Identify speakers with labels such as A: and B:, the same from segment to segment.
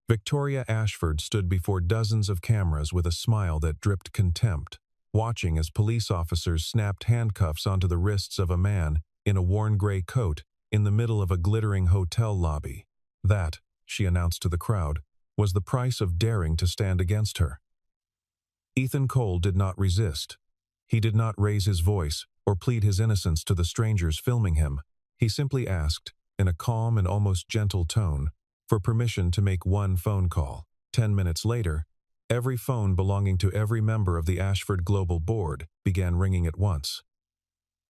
A: Victoria Ashford stood before dozens of cameras with a smile that dripped contempt, watching as police officers snapped handcuffs onto the wrists of a man in a worn gray coat in the middle of a glittering hotel lobby. That, she announced to the crowd, was the price of daring to stand against her. Ethan Cole did not resist. He did not raise his voice or plead his innocence to the strangers filming him. He simply asked, in a calm and almost gentle tone, for permission to make one phone call. 10 minutes later, every phone belonging to every member of the Ashford Global Board began ringing at once.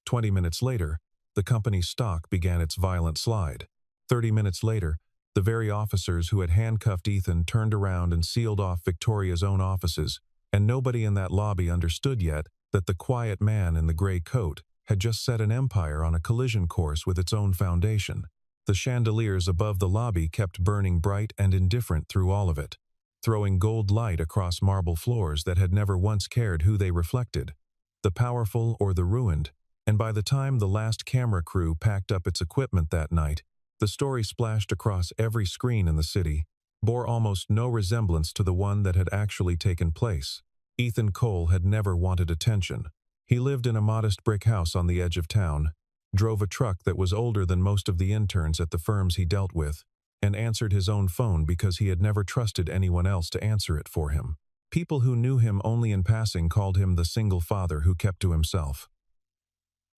A: 20 minutes later, the company's stock began its violent slide. 30 minutes later, the very officers who had handcuffed Ethan turned around and sealed off Victoria's own offices, and nobody in that lobby understood yet that the quiet man in the gray coat had just set an empire on a collision course with its own foundation. The chandeliers above the lobby kept burning bright and indifferent through all of it, throwing gold light across marble floors that had never once cared who they reflected, the powerful or the ruined. And by the time the last camera crew packed up its equipment that night, the story splashed across every screen in the city, bore almost no resemblance to the one that had actually taken place. Ethan Cole had never wanted attention. He lived in a modest brick house on the edge of town, drove a truck that was older than most of the interns at the firms he dealt with, and answered his own phone because he had never trusted anyone else to answer it for him. People who knew him only in passing called him the single father who kept to himself.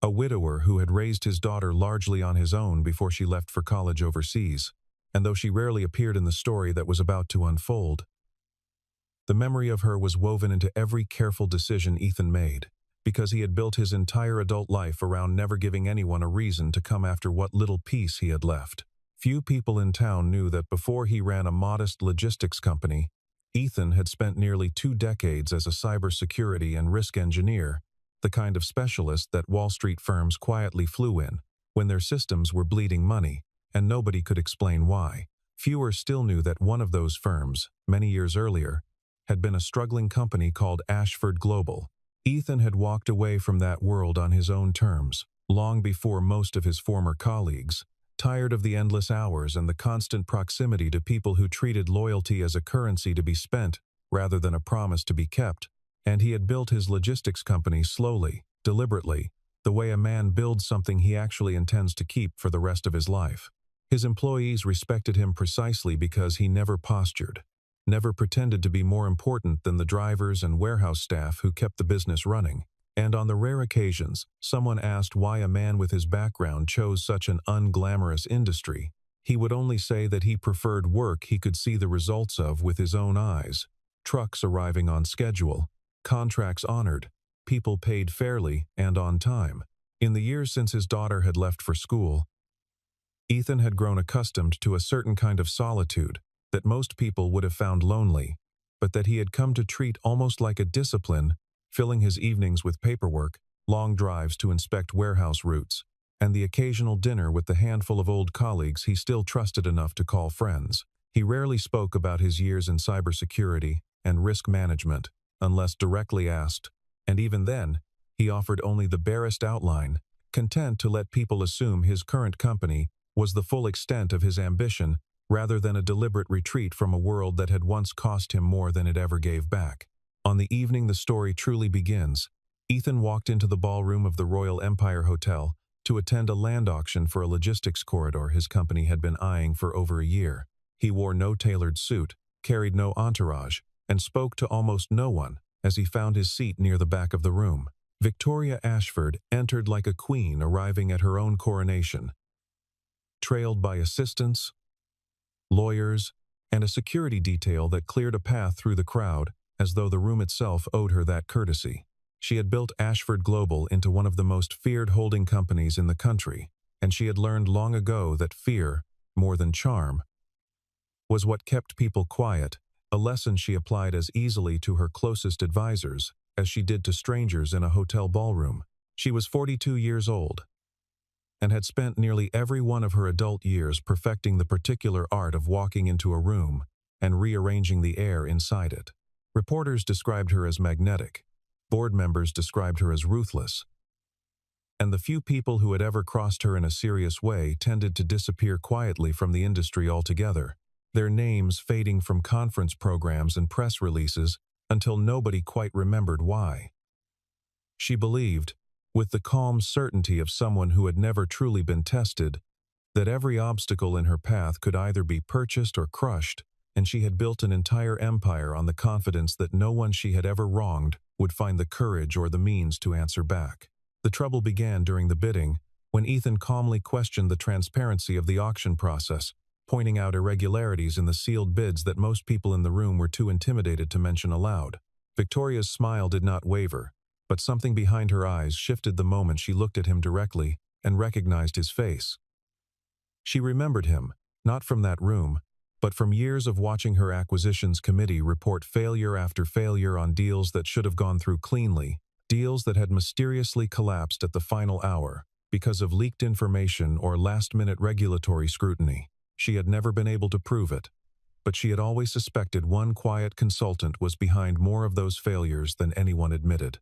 A: A widower who had raised his daughter largely on his own before she left for college overseas, and though she rarely appeared in the story that was about to unfold, the memory of her was woven into every careful decision Ethan made, because he had built his entire adult life around never giving anyone a reason to come after what little piece he had left. Few people in town knew that before he ran a modest logistics company, Ethan had spent nearly 2 decades as a cybersecurity and risk engineer, the kind of specialist that Wall Street firms quietly flew in when their systems were bleeding money, and nobody could explain why. Fewer still knew that one of those firms, many years earlier, had been a struggling company called Ashford Global. Ethan had walked away from that world on his own terms, long before most of his former colleagues, tired of the endless hours and the constant proximity to people who treated loyalty as a currency to be spent rather than a promise to be kept, and he had built his logistics company slowly, deliberately, the way a man builds something he actually intends to keep for the rest of his life. His employees respected him precisely because he never postured, never pretended to be more important than the drivers and warehouse staff who kept the business running. And on the rare occasions someone asked why a man with his background chose such an unglamorous industry, he would only say that he preferred work he could see the results of with his own eyes. Trucks arriving on schedule, contracts honored, people paid fairly and on time. In the years since his daughter had left for school, Ethan had grown accustomed to a certain kind of solitude that most people would have found lonely, but that he had come to treat almost like a discipline, filling his evenings with paperwork, long drives to inspect warehouse routes, and the occasional dinner with the handful of old colleagues he still trusted enough to call friends. He rarely spoke about his years in cybersecurity and risk management, unless directly asked, and even then, he offered only the barest outline, content to let people assume his current company was the full extent of his ambition rather than a deliberate retreat from a world that had once cost him more than it ever gave back. On the evening the story truly begins, Ethan walked into the ballroom of the Royal Empire Hotel to attend a land auction for a logistics corridor his company had been eyeing for over a year. He wore no tailored suit, carried no entourage, and spoke to almost no one as he found his seat near the back of the room. Victoria Ashford entered like a queen arriving at her own coronation, trailed by assistants, lawyers, and a security detail that cleared a path through the crowd as though the room itself owed her that courtesy. She had built Ashford Global into one of the most feared holding companies in the country, and she had learned long ago that fear, more than charm, was what kept people quiet, a lesson she applied as easily to her closest advisors as she did to strangers in a hotel ballroom. She was 42 years old, and had spent nearly every one of her adult years perfecting the particular art of walking into a room and rearranging the air inside it. Reporters described her as magnetic, board members described her as ruthless, and the few people who had ever crossed her in a serious way tended to disappear quietly from the industry altogether. their names fading from conference programs and press releases until nobody quite remembered why. She believed, with the calm certainty of someone who had never truly been tested, that every obstacle in her path could either be purchased or crushed, and she had built an entire empire on the confidence that no one she had ever wronged would find the courage or the means to answer back. The trouble began during the bidding, when Ethan calmly questioned the transparency of the auction process, pointing out irregularities in the sealed bids that most people in the room were too intimidated to mention aloud. Victoria's smile did not waver, but something behind her eyes shifted the moment she looked at him directly and recognized his face. She remembered him, not from that room, but from years of watching her acquisitions committee report failure after failure on deals that should have gone through cleanly, deals that had mysteriously collapsed at the final hour because of leaked information or last-minute regulatory scrutiny. She had never been able to prove it, but she had always suspected one quiet consultant was behind more of those failures than anyone admitted.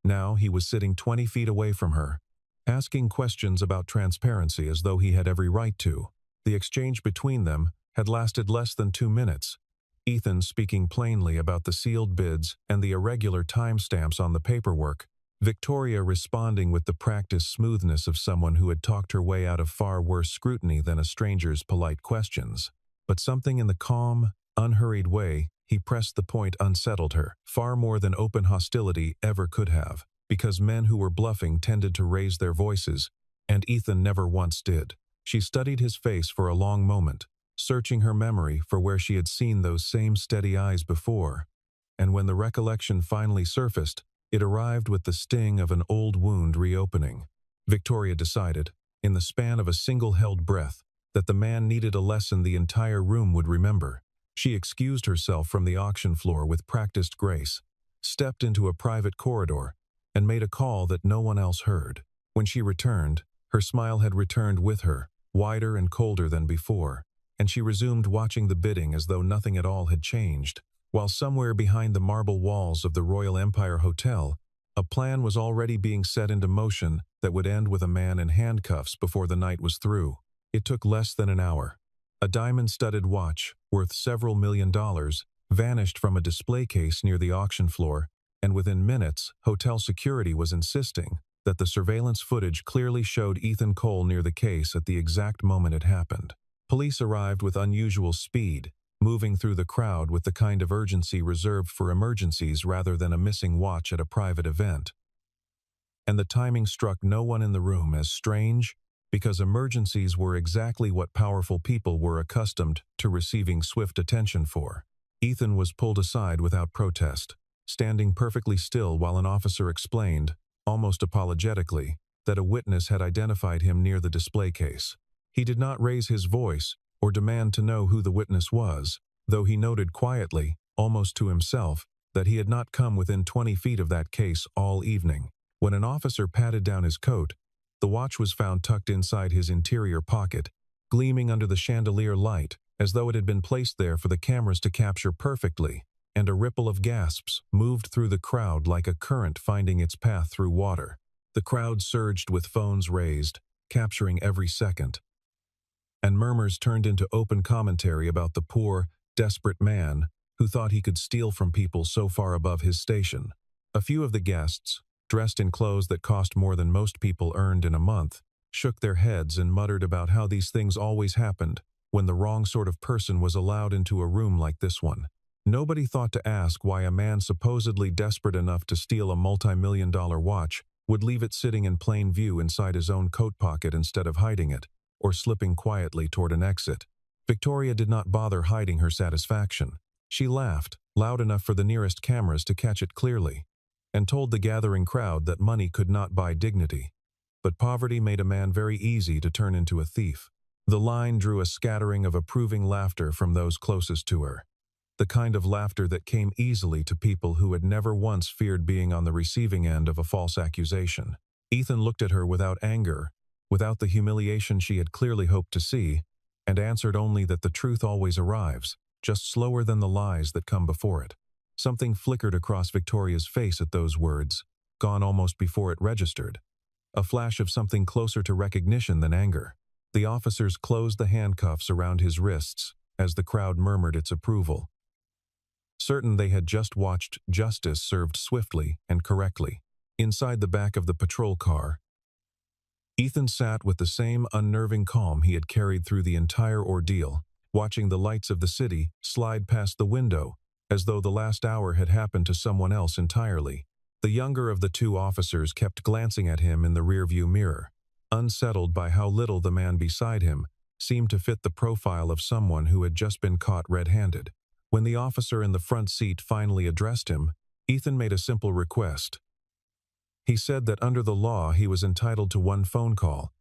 A: Now he was sitting 20 feet away from her, asking questions about transparency as though he had every right to. The exchange between them had lasted less than 2 minutes, Ethan speaking plainly about the sealed bids and the irregular timestamps on the paperwork, Victoria responding with the practiced smoothness of someone who had talked her way out of far worse scrutiny than a stranger's polite questions. But something in the calm, unhurried way he pressed the point unsettled her, far more than open hostility ever could have, because men who were bluffing tended to raise their voices, and Ethan never once did. She studied his face for a long moment, searching her memory for where she had seen those same steady eyes before, and when the recollection finally surfaced, it arrived with the sting of an old wound reopening. Victoria decided, in the span of a single held breath, that the man needed a lesson the entire room would remember. She excused herself from the auction floor with practiced grace, stepped into a private corridor, and made a call that no one else heard. When she returned, her smile had returned with her, wider and colder than before, and she resumed watching the bidding as though nothing at all had changed, while somewhere behind the marble walls of the Royal Empire Hotel, a plan was already being set into motion that would end with a man in handcuffs before the night was through. It took less than an hour. A diamond-studded watch, worth several $1 million, vanished from a display case near the auction floor, and within minutes, hotel security was insisting that the surveillance footage clearly showed Ethan Cole near the case at the exact moment it happened. Police arrived with unusual speed, moving through the crowd with the kind of urgency reserved for emergencies rather than a missing watch at a private event. And the timing struck no one in the room as strange, because emergencies were exactly what powerful people were accustomed to receiving swift attention for. Ethan was pulled aside without protest, standing perfectly still while an officer explained, almost apologetically, that a witness had identified him near the display case. He did not raise his voice or demand to know who the witness was, though he noted quietly, almost to himself, that he had not come within 20 feet of that case all evening. When an officer patted down his coat, the watch was found tucked inside his interior pocket, gleaming under the chandelier light, as though it had been placed there for the cameras to capture perfectly, and a ripple of gasps moved through the crowd like a current finding its path through water. The crowd surged with phones raised, capturing every second, and murmurs turned into open commentary about the poor, desperate man who thought he could steal from people so far above his station. A few of the guests, dressed in clothes that cost more than most people earned in a month, shook their heads and muttered about how these things always happened when the wrong sort of person was allowed into a room like this one. Nobody thought to ask why a man supposedly desperate enough to steal a multi-million-dollar watch would leave it sitting in plain view inside his own coat pocket instead of hiding it, or slipping quietly toward an exit. Victoria did not bother hiding her satisfaction. She laughed, loud enough for the nearest cameras to catch it clearly, and told the gathering crowd that money could not buy dignity, but poverty made a man very easy to turn into a thief. The line drew a scattering of approving laughter from those closest to her, the kind of laughter that came easily to people who had never once feared being on the receiving end of a false accusation. Ethan looked at her without anger, without the humiliation she had clearly hoped to see, and answered only that the truth always arrives, just slower than the lies that come before it. Something flickered across Victoria's face at those words, gone almost before it registered. A flash of something closer to recognition than anger. The officers closed the handcuffs around his wrists, as the crowd murmured its approval. Certain they had just watched justice served swiftly and correctly. Inside the back of the patrol car, Ethan sat with the same unnerving calm he had carried through the entire ordeal, watching the lights of the city slide past the window, as though the last hour had happened to someone else entirely. The younger of the two officers kept glancing at him in the rearview mirror, unsettled by how little the man beside him seemed to fit the profile of someone who had just been caught red-handed. When the officer in the front seat finally addressed him, Ethan made a simple request. He said that under the law he was entitled to one phone call,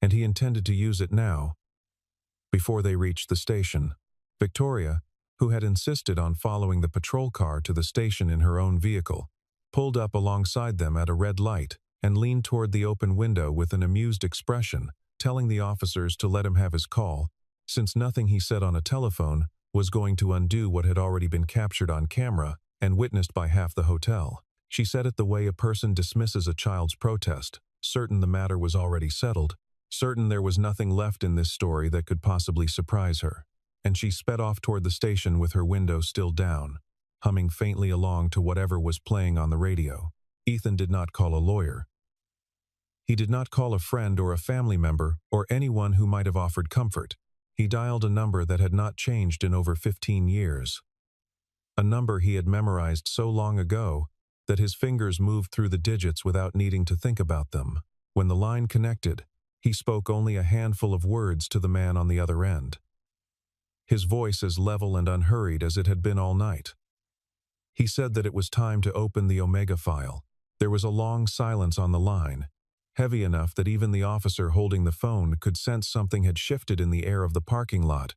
A: and he intended to use it now. Before they reached the station, Victoria, who had insisted on following the patrol car to the station in her own vehicle, pulled up alongside them at a red light and leaned toward the open window with an amused expression, telling the officers to let him have his call, since nothing he said on a telephone was going to undo what had already been captured on camera and witnessed by half the hotel. She said it the way a person dismisses a child's protest, certain the matter was already settled, certain there was nothing left in this story that could possibly surprise her, and she sped off toward the station with her window still down, humming faintly along to whatever was playing on the radio. Ethan did not call a lawyer. He did not call a friend or a family member or anyone who might have offered comfort. He dialed a number that had not changed in over 15 years. A number he had memorized so long ago that his fingers moved through the digits without needing to think about them. When the line connected, he spoke only a handful of words to the man on the other end, his voice as level and unhurried as it had been all night. He said that it was time to open the Omega file. There was a long silence on the line, heavy enough that even the officer holding the phone could sense something had shifted in the air of the parking lot,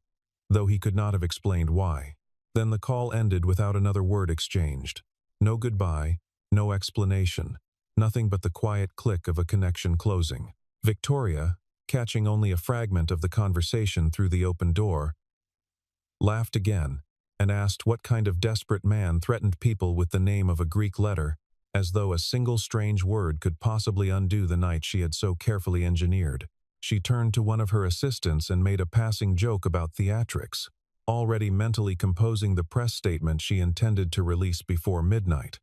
A: though he could not have explained why. Then the call ended without another word exchanged. No goodbye, no explanation, nothing but the quiet click of a connection closing. Victoria, catching only a fragment of the conversation through the open door, laughed again and asked what kind of desperate man threatened people with the name of a Greek letter, as though a single strange word could possibly undo the night she had so carefully engineered. She turned to one of her assistants and made a passing joke about theatrics, already mentally composing the press statement she intended to release before midnight.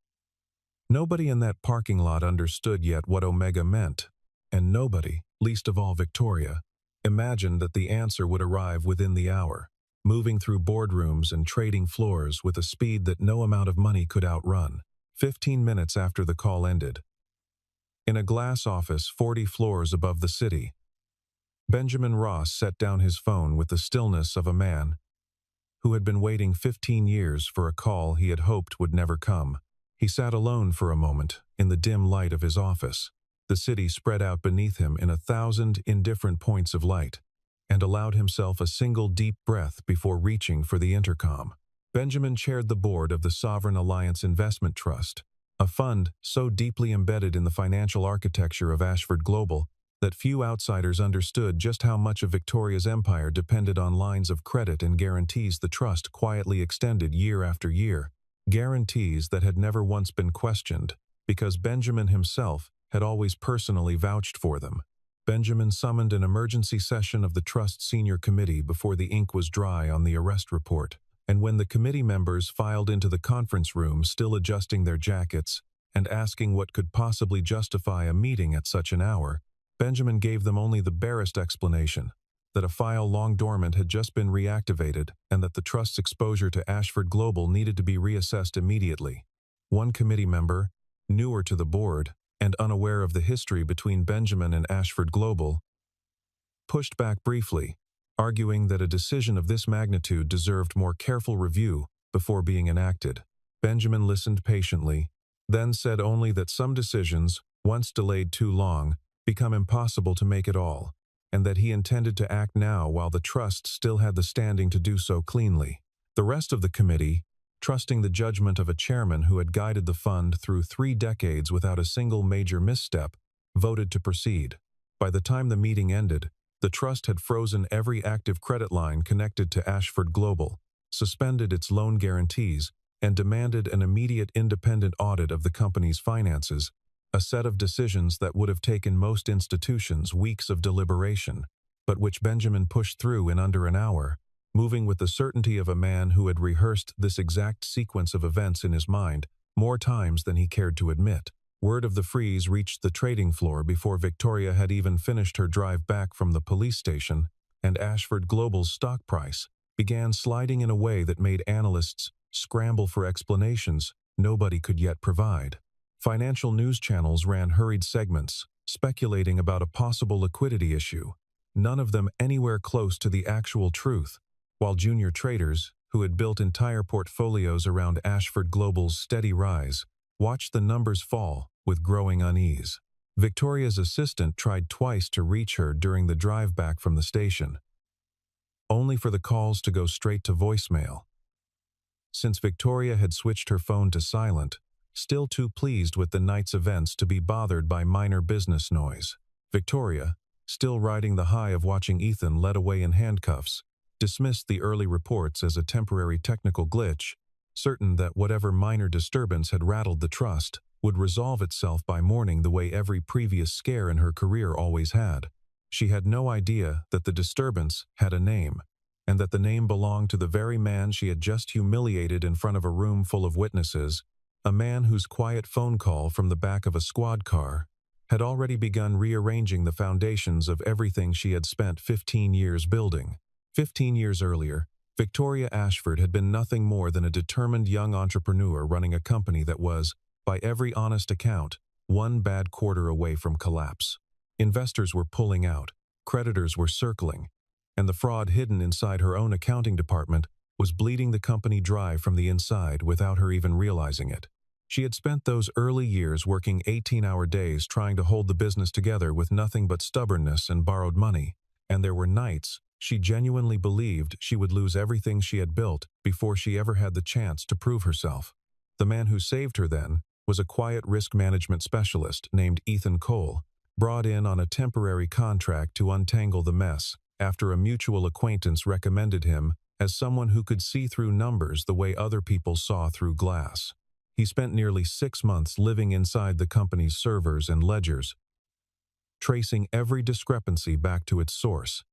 A: Nobody in that parking lot understood yet what Omega meant, and nobody, least of all Victoria, imagined that the answer would arrive within the hour, moving through boardrooms and trading floors with a speed that no amount of money could outrun. 15 minutes after the call ended, in a glass office 40 floors above the city, Benjamin Ross set down his phone with the stillness of a man who had been waiting 15 years for a call he had hoped would never come. He sat alone for a moment in the dim light of his office, the city spread out beneath him in 1,000 indifferent points of light, and allowed himself a single deep breath before reaching for the intercom. Benjamin chaired the board of the Sovereign Alliance Investment Trust, a fund so deeply embedded in the financial architecture of Ashford Global that few outsiders understood just how much of Victoria's empire depended on lines of credit and guarantees the trust quietly extended year after year, guarantees that had never once been questioned, because Benjamin himself had always personally vouched for them. Benjamin summoned an emergency session of the Trust Senior Committee before the ink was dry on the arrest report, and when the committee members filed into the conference room still adjusting their jackets and asking what could possibly justify a meeting at such an hour, Benjamin gave them only the barest explanation that a file long dormant had just been reactivated and that the Trust's exposure to Ashford Global needed to be reassessed immediately. One committee member, newer to the board and unaware of the history between Benjamin and Ashford Global, pushed back briefly, arguing that a decision of this magnitude deserved more careful review before being enacted. Benjamin listened patiently, then said only that some decisions, once delayed too long, become impossible to make at all, and that he intended to act now while the trust still had the standing to do so cleanly. The rest of the committee, trusting the judgment of a chairman who had guided the fund through 3 decades without a single major misstep, voted to proceed. By the time the meeting ended, the trust had frozen every active credit line connected to Ashford Global, suspended its loan guarantees, and demanded an immediate independent audit of the company's finances, a set of decisions that would have taken most institutions weeks of deliberation, but which Benjamin pushed through in under an hour, moving with the certainty of a man who had rehearsed this exact sequence of events in his mind more times than he cared to admit. Word of the freeze reached the trading floor before Victoria had even finished her drive back from the police station, and Ashford Global's stock price began sliding in a way that made analysts scramble for explanations nobody could yet provide. Financial news channels ran hurried segments, speculating about a possible liquidity issue, none of them anywhere close to the actual truth, while junior traders, who had built entire portfolios around Ashford Global's steady rise, watched the numbers fall with growing unease. Victoria's assistant tried twice to reach her during the drive back from the station, only for the calls to go straight to voicemail. Since Victoria had switched her phone to silent, still too pleased with the night's events to be bothered by minor business noise, Victoria, still riding the high of watching Ethan led away in handcuffs, dismissed the early reports as a temporary technical glitch, certain that whatever minor disturbance had rattled the trust would resolve itself by morning the way every previous scare in her career always had. She had no idea that the disturbance had a name, and that the name belonged to the very man she had just humiliated in front of a room full of witnesses, a man whose quiet phone call from the back of a squad car had already begun rearranging the foundations of everything she had spent 15 years building. 15 years earlier, Victoria Ashford had been nothing more than a determined young entrepreneur running a company that was, by every honest account, one bad quarter away from collapse. Investors were pulling out, creditors were circling, and the fraud hidden inside her own accounting department was bleeding the company dry from the inside without her even realizing it. She had spent those early years working 18-hour days trying to hold the business together with nothing but stubbornness and borrowed money, and there were nights she genuinely believed she would lose everything she had built before she ever had the chance to prove herself. The man who saved her then was a quiet risk management specialist named Ethan Cole, brought in on a temporary contract to untangle the mess after a mutual acquaintance recommended him as someone who could see through numbers the way other people saw through glass. He spent nearly 6 months living inside the company's servers and ledgers, tracing every discrepancy back to its source.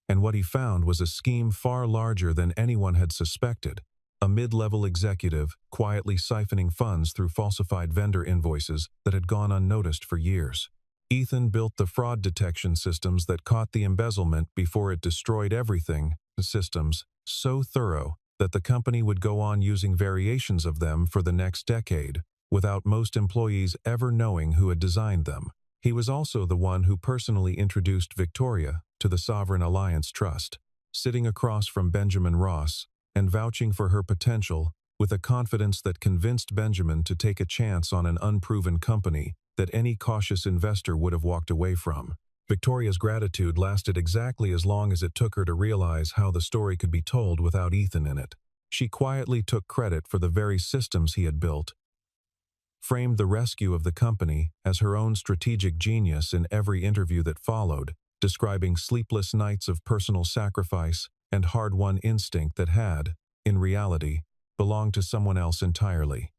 A: And what he found was a scheme far larger than anyone had suspected, a mid-level executive quietly siphoning funds through falsified vendor invoices that had gone unnoticed for years. Ethan built the fraud detection systems that caught the embezzlement before it destroyed everything, systems so thorough that the company would go on using variations of them for the next decade, without most employees ever knowing who had designed them. He was also the one who personally introduced Victoria to the Sovereign Alliance Trust, sitting across from Benjamin Ross and vouching for her potential with a confidence that convinced Benjamin to take a chance on an unproven company that any cautious investor would have walked away from. Victoria's gratitude lasted exactly as long as it took her to realize how the story could be told without Ethan in it. She quietly took credit for the very systems he had built, framed the rescue of the company as her own strategic genius in every interview that followed, describing sleepless nights of personal sacrifice and hard-won instinct that had, in reality, belonged to someone else entirely.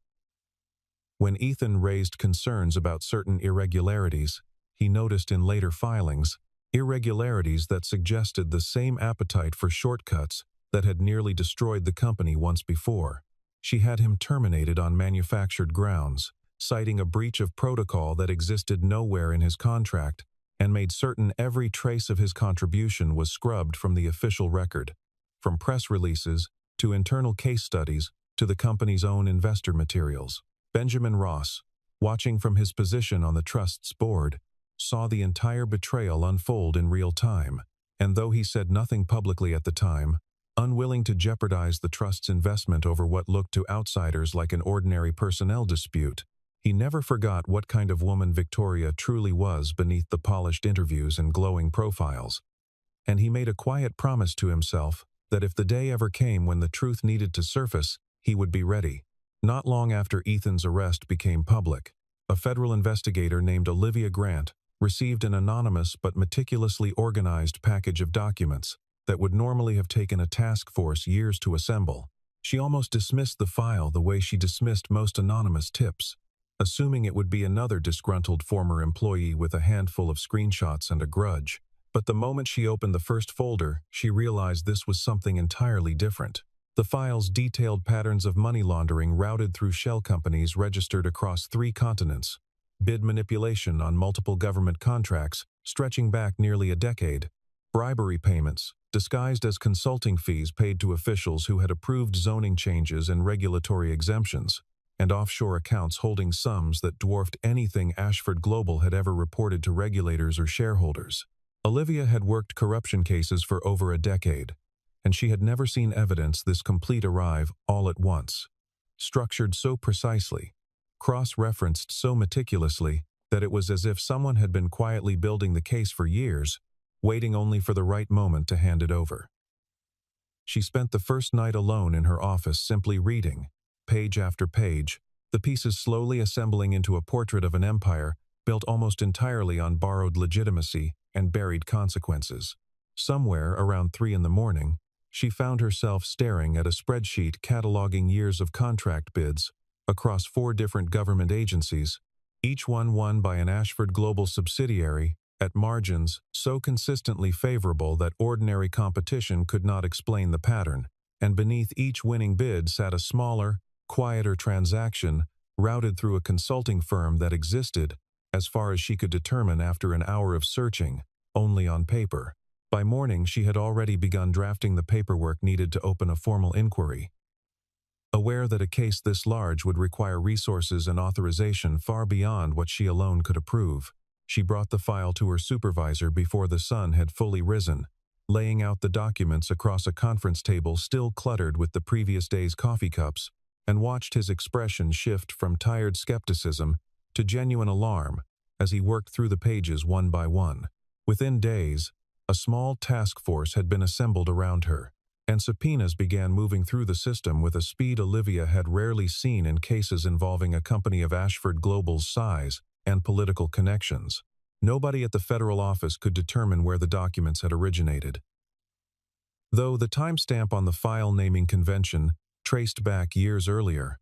A: When Ethan raised concerns about certain irregularities, he noticed in later filings irregularities that suggested the same appetite for shortcuts that had nearly destroyed the company once before. She had him terminated on manufactured grounds, citing a breach of protocol that existed nowhere in his contract, and made certain every trace of his contribution was scrubbed from the official record, from press releases to internal case studies to the company's own investor materials. Benjamin Ross, watching from his position on the trust's board, saw the entire betrayal unfold in real time, and though he said nothing publicly at the time, unwilling to jeopardize the trust's investment over what looked to outsiders like an ordinary personnel dispute, he never forgot what kind of woman Victoria truly was beneath the polished interviews and glowing profiles. And he made a quiet promise to himself that if the day ever came when the truth needed to surface, he would be ready. Not long after Ethan's arrest became public, a federal investigator named Olivia Grant received an anonymous but meticulously organized package of documents that would normally have taken a task force years to assemble. She almost dismissed the file the way she dismissed most anonymous tips, assuming it would be another disgruntled former employee with a handful of screenshots and a grudge. But the moment she opened the first folder, she realized this was something entirely different. The files detailed patterns of money laundering routed through shell companies registered across 3 continents, bid manipulation on multiple government contracts stretching back nearly a decade, bribery payments, disguised as consulting fees paid to officials who had approved zoning changes and regulatory exemptions, and offshore accounts holding sums that dwarfed anything Ashford Global had ever reported to regulators or shareholders. Olivia had worked corruption cases for over a decade, and she had never seen evidence this complete arrive all at once. Structured so precisely, cross-referenced so meticulously, that it was as if someone had been quietly building the case for years, waiting only for the right moment to hand it over. She spent the first night alone in her office simply reading, page after page, the pieces slowly assembling into a portrait of an empire built almost entirely on borrowed legitimacy and buried consequences. Somewhere around 3 in the morning, she found herself staring at a spreadsheet cataloging years of contract bids across 4 different government agencies, each one won by an Ashford Global subsidiary, at margins so consistently favorable that ordinary competition could not explain the pattern, and beneath each winning bid sat a smaller, quieter transaction routed through a consulting firm that existed, as far as she could determine after an hour of searching, only on paper. By morning, she had already begun drafting the paperwork needed to open a formal inquiry. Aware that a case this large would require resources and authorization far beyond what she alone could approve, she brought the file to her supervisor before the sun had fully risen, laying out the documents across a conference table still cluttered with the previous day's coffee cups, and watched his expression shift from tired skepticism to genuine alarm as he worked through the pages one by one. Within days, a small task force had been assembled around her, and subpoenas began moving through the system with a speed Olivia had rarely seen in cases involving a company of Ashford Global's size and political connections. Nobody at the federal office could determine where the documents had originated, though the timestamp on the file naming convention traced back years earlier,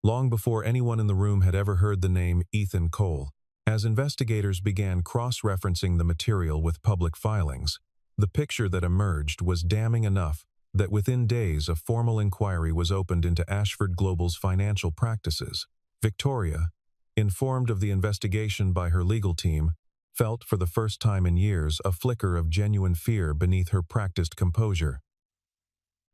A: long before anyone in the room had ever heard the name Ethan Cole. As investigators began cross-referencing the material with public filings, the picture that emerged was damning enough that within days a formal inquiry was opened into Ashford Global's financial practices. Victoria, informed of the investigation by her legal team, felt for the first time in years a flicker of genuine fear beneath her practiced composure.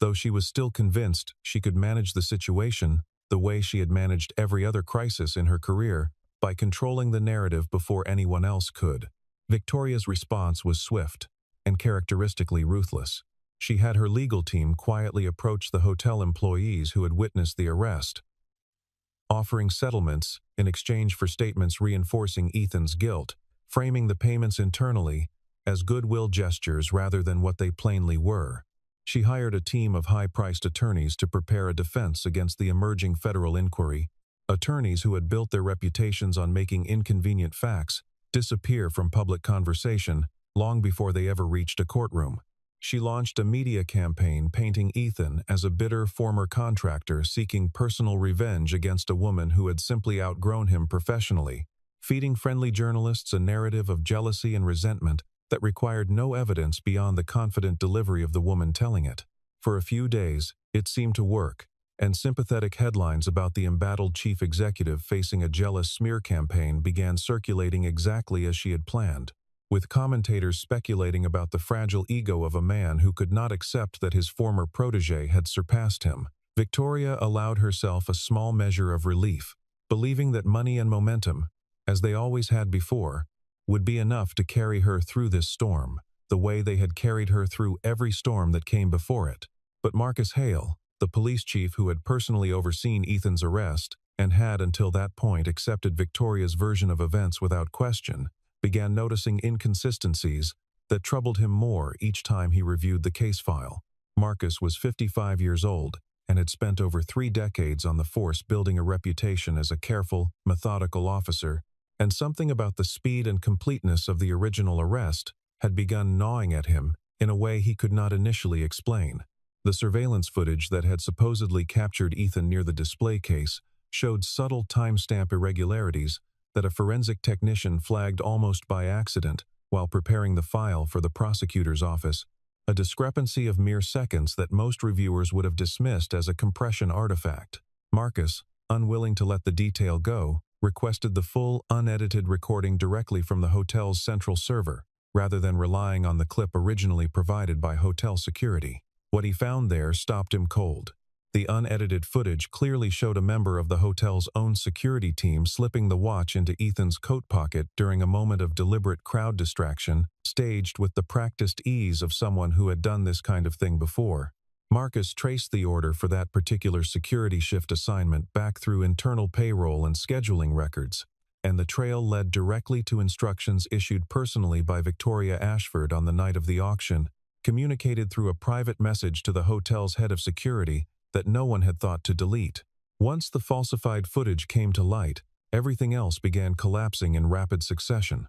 A: Though she was still convinced she could manage the situation the way she had managed every other crisis in her career, by controlling the narrative before anyone else could. Victoria's response was swift and characteristically ruthless. She had her legal team quietly approach the hotel employees who had witnessed the arrest, offering settlements in exchange for statements reinforcing Ethan's guilt, framing the payments internally as goodwill gestures rather than what they plainly were. She hired a team of high-priced attorneys to prepare a defense against the emerging federal inquiry, attorneys who had built their reputations on making inconvenient facts disappear from public conversation long before they ever reached a courtroom. She launched a media campaign painting Ethan as a bitter former contractor seeking personal revenge against a woman who had simply outgrown him professionally, feeding friendly journalists a narrative of jealousy and resentment that required no evidence beyond the confident delivery of the woman telling it. For a few days, it seemed to work, and sympathetic headlines about the embattled chief executive facing a jealous smear campaign began circulating exactly as she had planned, with commentators speculating about the fragile ego of a man who could not accept that his former protégé had surpassed him. Victoria allowed herself a small measure of relief, believing that money and momentum, as they always had before, would be enough to carry her through this storm, the way they had carried her through every storm that came before it. But Marcus Hale, the police chief who had personally overseen Ethan's arrest and had until that point accepted Victoria's version of events without question, began noticing inconsistencies that troubled him more each time he reviewed the case file. Marcus was 55 years old and had spent over 3 decades on the force building a reputation as a careful, methodical officer, and something about the speed and completeness of the original arrest had begun gnawing at him in a way he could not initially explain. The surveillance footage that had supposedly captured Ethan near the display case showed subtle timestamp irregularities that a forensic technician flagged almost by accident while preparing the file for the prosecutor's office, a discrepancy of mere seconds that most reviewers would have dismissed as a compression artifact. Marcus, unwilling to let the detail go, requested the full, unedited recording directly from the hotel's central server, rather than relying on the clip originally provided by hotel security. What he found there stopped him cold. The unedited footage clearly showed a member of the hotel's own security team slipping the watch into Ethan's coat pocket during a moment of deliberate crowd distraction, staged with the practiced ease of someone who had done this kind of thing before. Marcus traced the order for that particular security shift assignment back through internal payroll and scheduling records, and the trail led directly to instructions issued personally by Victoria Ashford on the night of the auction, communicated through a private message to the hotel's head of security that no one had thought to delete. Once the falsified footage came to light, everything else began collapsing in rapid succession.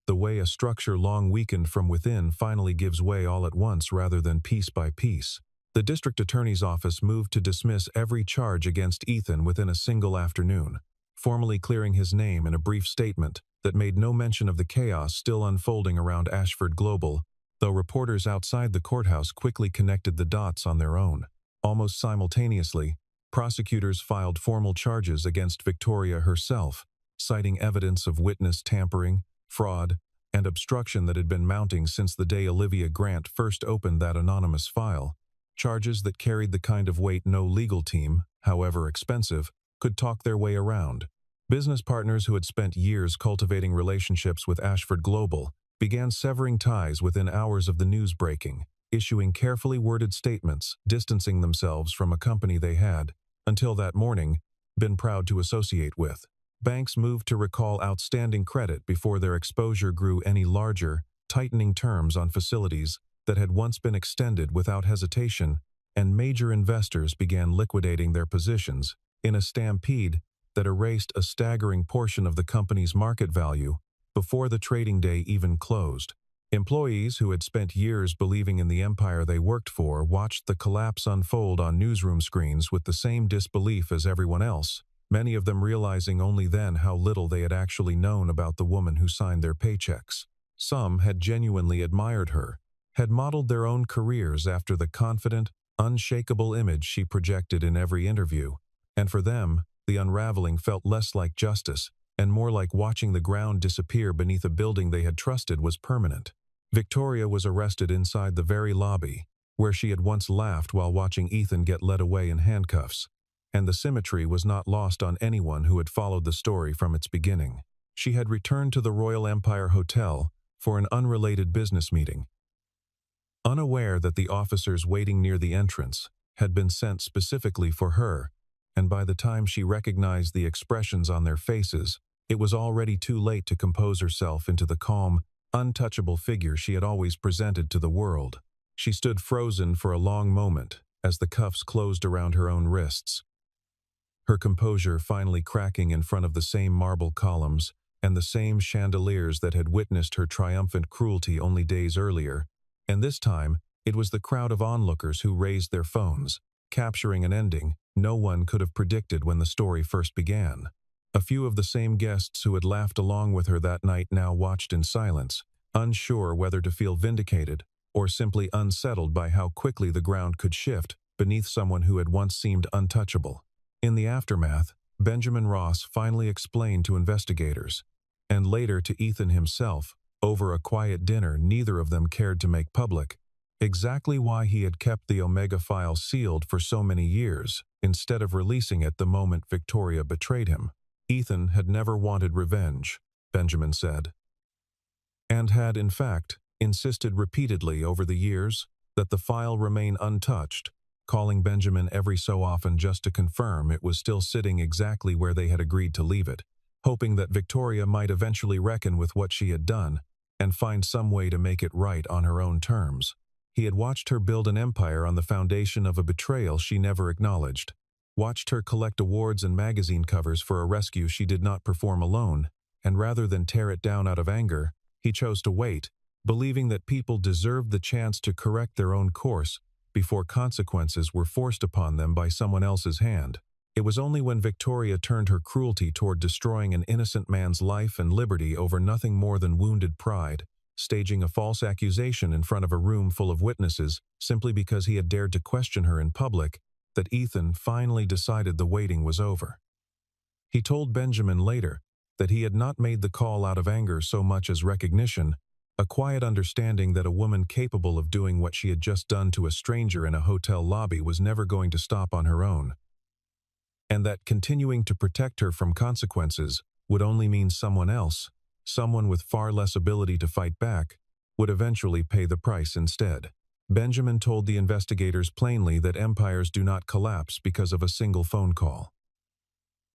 A: The way a structure long weakened from within finally gives way all at once rather than piece by piece. The district attorney's office moved to dismiss every charge against Ethan within a single afternoon, formally clearing his name in a brief statement that made no mention of the chaos still unfolding around Ashford Global, though reporters outside the courthouse quickly connected the dots on their own. Almost simultaneously, prosecutors filed formal charges against Victoria herself, citing evidence of witness tampering, fraud, and obstruction that had been mounting since the day Olivia Grant first opened that anonymous file, charges that carried the kind of weight no legal team, however expensive, could talk their way around. Business partners who had spent years cultivating relationships with Ashford Global began severing ties within hours of the news breaking, issuing carefully worded statements distancing themselves from a company they had, until that morning, been proud to associate with. Banks moved to recall outstanding credit before their exposure grew any larger, tightening terms on facilities that had once been extended without hesitation, and major investors began liquidating their positions in a stampede that erased a staggering portion of the company's market value before the trading day even closed. Employees who had spent years believing in the empire they worked for watched the collapse unfold on newsroom screens with the same disbelief as everyone else, many of them realizing only then how little they had actually known about the woman who signed their paychecks. Some had genuinely admired her, had modeled their own careers after the confident, unshakable image she projected in every interview, and for them, the unraveling felt less like justice and more like watching the ground disappear beneath a building they had trusted was permanent. Victoria was arrested inside the very lobby, where she had once laughed while watching Ethan get led away in handcuffs, and the symmetry was not lost on anyone who had followed the story from its beginning. She had returned to the Royal Empire Hotel for an unrelated business meeting, unaware that the officers waiting near the entrance had been sent specifically for her, and by the time she recognized the expressions on their faces, it was already too late to compose herself into the calm, untouchable figure she had always presented to the world. She stood frozen for a long moment as the cuffs closed around her own wrists, her composure finally cracking in front of the same marble columns and the same chandeliers that had witnessed her triumphant cruelty only days earlier. And this time, it was the crowd of onlookers who raised their phones, capturing an ending no one could have predicted when the story first began. A few of the same guests who had laughed along with her that night now watched in silence, unsure whether to feel vindicated or simply unsettled by how quickly the ground could shift beneath someone who had once seemed untouchable. In the aftermath, Benjamin Ross finally explained to investigators, and later to Ethan himself, over a quiet dinner neither of them cared to make public, exactly why he had kept the Omega file sealed for so many years, instead of releasing it the moment Victoria betrayed him. Ethan had never wanted revenge, Benjamin said, and had, in fact, insisted repeatedly over the years that the file remain untouched, calling Benjamin every so often just to confirm it was still sitting exactly where they had agreed to leave it, hoping that Victoria might eventually reckon with what she had done and find some way to make it right on her own terms. He had watched her build an empire on the foundation of a betrayal she never acknowledged, watched her collect awards and magazine covers for a rescue she did not perform alone, and rather than tear it down out of anger, he chose to wait, believing that people deserved the chance to correct their own course before consequences were forced upon them by someone else's hand. It was only when Victoria turned her cruelty toward destroying an innocent man's life and liberty over nothing more than wounded pride staging a false accusation in front of a room full of witnesses simply because he had dared to question her in public, that Ethan finally decided the waiting was over. He told Benjamin later that he had not made the call out of anger so much as recognition, a quiet understanding that a woman capable of doing what she had just done to a stranger in a hotel lobby was never going to stop on her own, and that continuing to protect her from consequences would only mean someone else, someone with far less ability to fight back, would eventually pay the price instead. Benjamin told the investigators plainly that empires do not collapse because of a single phone call.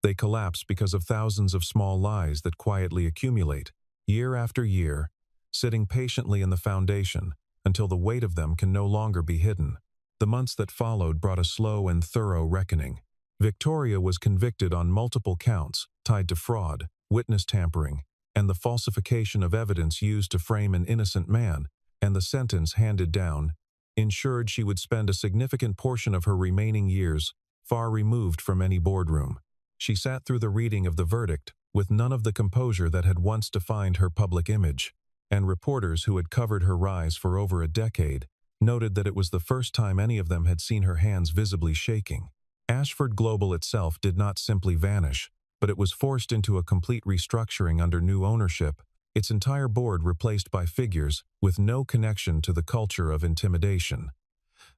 A: They collapse because of thousands of small lies that quietly accumulate, year after year, sitting patiently in the foundation until the weight of them can no longer be hidden. The months that followed brought a slow and thorough reckoning. Victoria was convicted on multiple counts tied to fraud, witness tampering, and the falsification of evidence used to frame an innocent man, and the sentence handed down ensured she would spend a significant portion of her remaining years far removed from any boardroom. She sat through the reading of the verdict with none of the composure that had once defined her public image, and reporters who had covered her rise for over a decade noted that it was the first time any of them had seen her hands visibly shaking. Ashford Global itself did not simply vanish, but it was forced into a complete restructuring under new ownership, its entire board replaced by figures with no connection to the culture of intimidation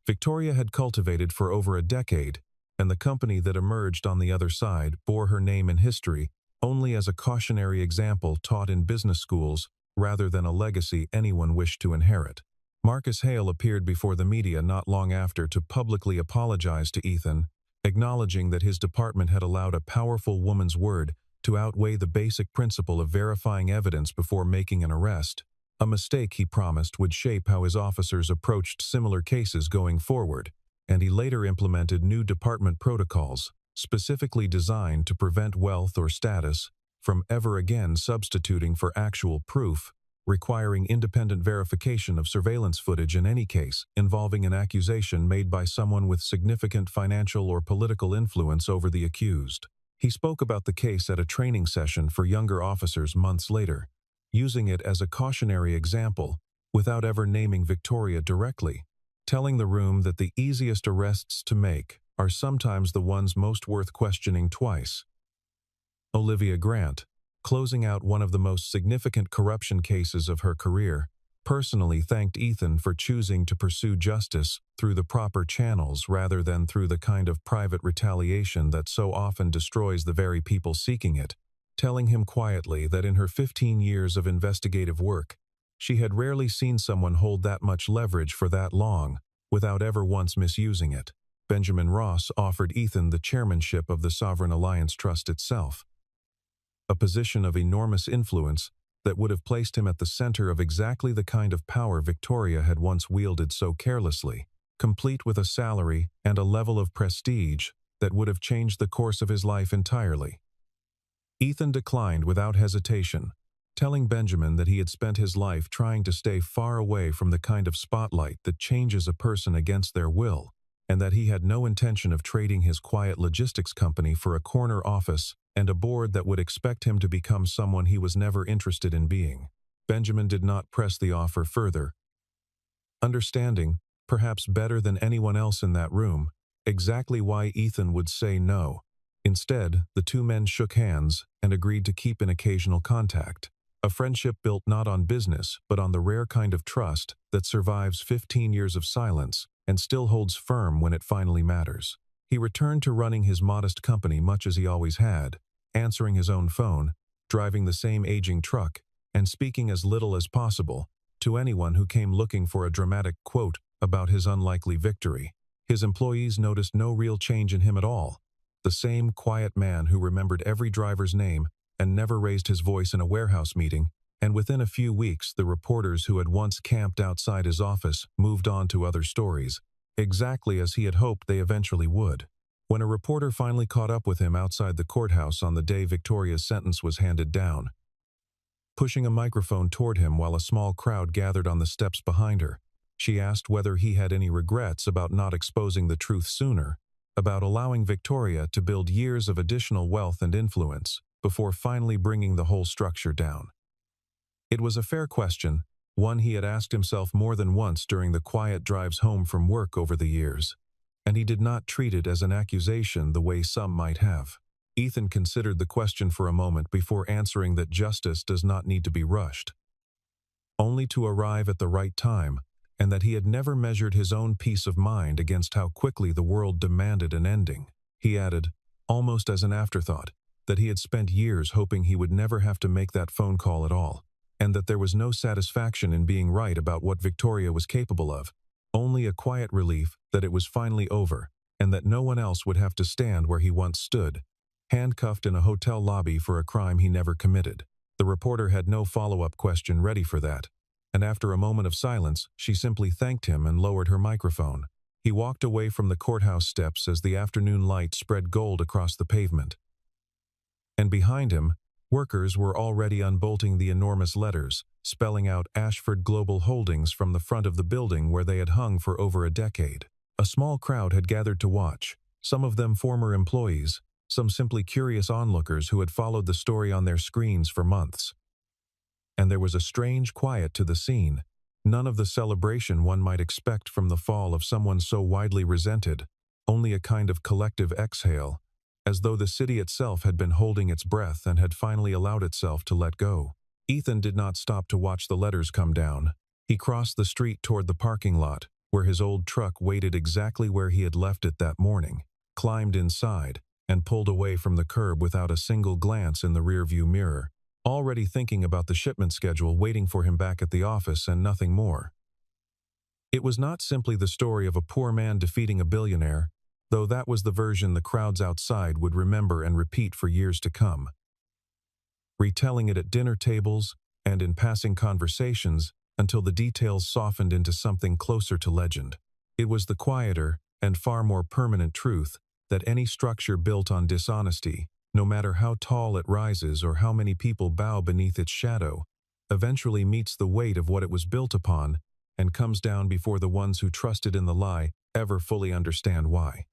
A: Victoria had cultivated for over a decade, and the company that emerged on the other side bore her name in history only as a cautionary example taught in business schools rather than a legacy anyone wished to inherit. Marcus Hale appeared before the media not long after to publicly apologize to Ethan, acknowledging that his department had allowed a powerful woman's word to outweigh the basic principle of verifying evidence before making an arrest, a mistake he promised would shape how his officers approached similar cases going forward, and he later implemented new department protocols, specifically designed to prevent wealth or status from ever again substituting for actual proof, requiring independent verification of surveillance footage in any case involving an accusation made by someone with significant financial or political influence over the accused. He spoke about the case at a training session for younger officers months later, using it as a cautionary example without ever naming Victoria directly, telling the room that the easiest arrests to make are sometimes the ones most worth questioning twice. Olivia Grant, closing out one of the most significant corruption cases of her career, personally thanked Ethan for choosing to pursue justice through the proper channels rather than through the kind of private retaliation that so often destroys the very people seeking it, telling him quietly that in her 15 years of investigative work, she had rarely seen someone hold that much leverage for that long without ever once misusing it. Benjamin Ross offered Ethan the chairmanship of the Sovereign Alliance Trust itself, a position of enormous influence that would have placed him at the center of exactly the kind of power Victoria had once wielded so carelessly, complete with a salary and a level of prestige that would have changed the course of his life entirely. Ethan declined without hesitation, telling Benjamin that he had spent his life trying to stay far away from the kind of spotlight that changes a person against their will, and that he had no intention of trading his quiet logistics company for a corner office and a board that would expect him to become someone he was never interested in being. Benjamin did not press the offer further, understanding, perhaps better than anyone else in that room, exactly why Ethan would say no. Instead, the two men shook hands and agreed to keep in occasional contact, a friendship built not on business but on the rare kind of trust that survives 15 years of silence and still holds firm when it finally matters. He returned to running his modest company much as he always had, answering his own phone, driving the same aging truck, and speaking as little as possible to anyone who came looking for a dramatic quote about his unlikely victory. His employees noticed no real change in him at all, the same quiet man who remembered every driver's name and never raised his voice in a warehouse meeting, and within a few weeks the reporters who had once camped outside his office moved on to other stories, exactly as he had hoped they eventually would. When a reporter finally caught up with him outside the courthouse on the day Victoria's sentence was handed down, pushing a microphone toward him while a small crowd gathered on the steps behind her, she asked whether he had any regrets about not exposing the truth sooner, about allowing Victoria to build years of additional wealth and influence before finally bringing the whole structure down. It was a fair question, one he had asked himself more than once during the quiet drives home from work over the years. And he did not treat it as an accusation the way some might have. Ethan considered the question for a moment before answering that justice does not need to be rushed, only to arrive at the right time, and that he had never measured his own peace of mind against how quickly the world demanded an ending. He added, almost as an afterthought, that he had spent years hoping he would never have to make that phone call at all, and that there was no satisfaction in being right about what Victoria was capable of, only a quiet relief that it was finally over, and that no one else would have to stand where he once stood, handcuffed in a hotel lobby for a crime he never committed. The reporter had no follow-up question ready for that, and after a moment of silence, she simply thanked him and lowered her microphone. He walked away from the courthouse steps as the afternoon light spread gold across the pavement. And behind him, workers were already unbolting the enormous letters, spelling out Ashford Global Holdings from the front of the building where they had hung for over a decade. A small crowd had gathered to watch, some of them former employees, some simply curious onlookers who had followed the story on their screens for months. And there was a strange quiet to the scene, none of the celebration one might expect from the fall of someone so widely resented, only a kind of collective exhale, as though the city itself had been holding its breath and had finally allowed itself to let go. Ethan did not stop to watch the letters come down. He crossed the street toward the parking lot, where his old truck waited exactly where he had left it that morning, climbed inside, and pulled away from the curb without a single glance in the rearview mirror, already thinking about the shipment schedule waiting for him back at the office and nothing more. It was not simply the story of a poor man defeating a billionaire, though that was the version the crowds outside would remember and repeat for years to come. Retelling it at dinner tables and in passing conversations until the details softened into something closer to legend. It was the quieter and far more permanent truth that any structure built on dishonesty, no matter how tall it rises or how many people bow beneath its shadow, eventually meets the weight of what it was built upon and comes down before the ones who trusted in the lie ever fully understand why.